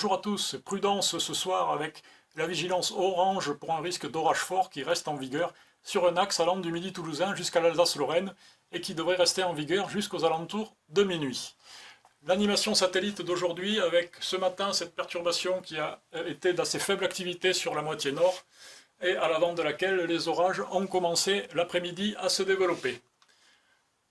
Bonjour à tous, prudence ce soir avec la vigilance orange pour un risque d'orage fort qui reste en vigueur sur un axe allant du Midi toulousain jusqu'à l'Alsace-Lorraine et qui devrait rester en vigueur jusqu'aux alentours de minuit. L'animation satellite d'aujourd'hui avec ce matin cette perturbation qui a été d'assez faible activité sur la moitié nord et à l'avant de laquelle les orages ont commencé l'après-midi à se développer.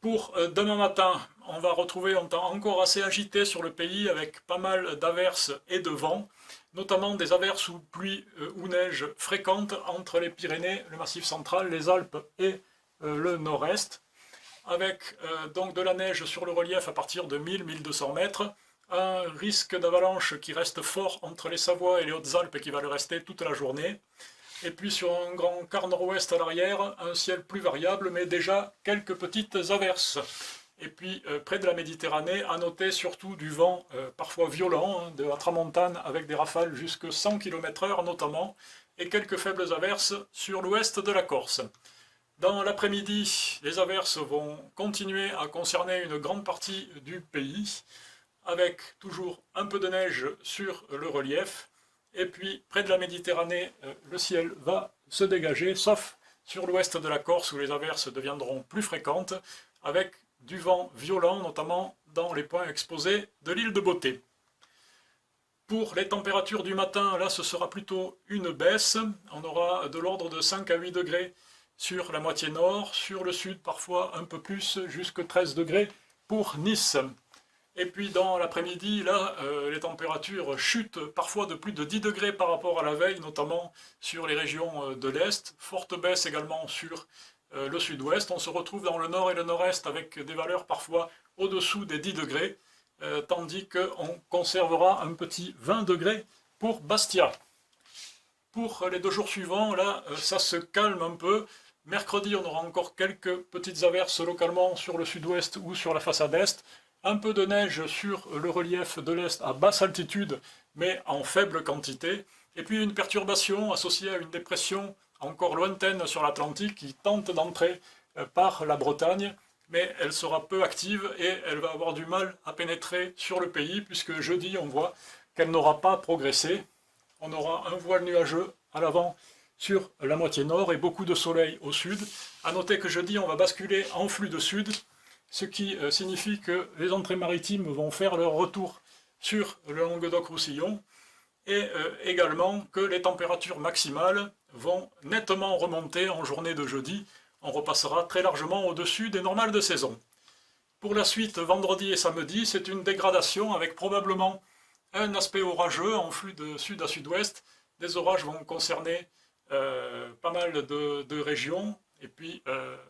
Pour demain matin, on va retrouver un temps encore assez agité sur le pays avec pas mal d'averses et de vent, notamment des averses ou pluies ou neige fréquentes entre les Pyrénées, le Massif central, les Alpes et le nord-est, avec donc de la neige sur le relief à partir de 1000-1200 mètres, un risque d'avalanche qui reste fort entre les Savoies et les Hautes-Alpes et qui va le rester toute la journée. Et puis sur un grand quart nord-ouest à l'arrière, un ciel plus variable, mais déjà quelques petites averses. Et puis près de la Méditerranée, à noter surtout du vent parfois violent, de la tramontane avec des rafales jusqu'à 100 km/h notamment, et quelques faibles averses sur l'ouest de la Corse. Dans l'après-midi, les averses vont continuer à concerner une grande partie du pays, avec toujours un peu de neige sur le relief. Et puis, près de la Méditerranée, le ciel va se dégager, sauf sur l'ouest de la Corse où les averses deviendront plus fréquentes, avec du vent violent, notamment dans les points exposés de l'île de Beauté. Pour les températures du matin, là, ce sera plutôt une baisse. On aura de l'ordre de 5 à 8 degrés sur la moitié nord, sur le sud parfois un peu plus, jusqu'à 13 degrés pour Nice. Et puis dans l'après-midi, là, les températures chutent parfois de plus de 10 degrés par rapport à la veille, notamment sur les régions de l'Est. Forte baisse également sur le sud-ouest. On se retrouve dans le nord et le nord-est avec des valeurs parfois au-dessous des 10 degrés, tandis qu'on conservera un petit 20 degrés pour Bastia. Pour les 2 jours suivants, là, ça se calme un peu. Mercredi, on aura encore quelques petites averses localement sur le sud-ouest ou sur la façade est. Un peu de neige sur le relief de l'Est à basse altitude, mais en faible quantité. Et puis une perturbation associée à une dépression encore lointaine sur l'Atlantique qui tente d'entrer par la Bretagne, mais elle sera peu active et elle va avoir du mal à pénétrer sur le pays, puisque jeudi, on voit qu'elle n'aura pas progressé. On aura un voile nuageux à l'avant sur la moitié nord et beaucoup de soleil au sud. A noter que jeudi, on va basculer en flux de sud, ce qui signifie que les entrées maritimes vont faire leur retour sur le Languedoc-Roussillon et également que les températures maximales vont nettement remonter en journée de jeudi. On repassera très largement au-dessus des normales de saison. Pour la suite, vendredi et samedi, c'est une dégradation avec probablement un aspect orageux en flux de sud à sud-ouest. Des orages vont concerner pas mal de régions et puis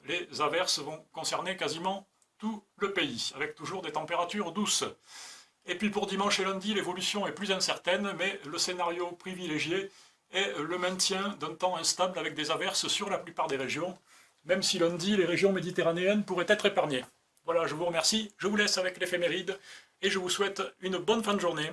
les averses vont concerner quasiment tout le pays, avec toujours des températures douces. Et puis pour dimanche et lundi, l'évolution est plus incertaine, mais le scénario privilégié est le maintien d'un temps instable avec des averses sur la plupart des régions, même si lundi, les régions méditerranéennes pourraient être épargnées. Voilà, je vous remercie, je vous laisse avec l'éphéméride, et je vous souhaite une bonne fin de journée.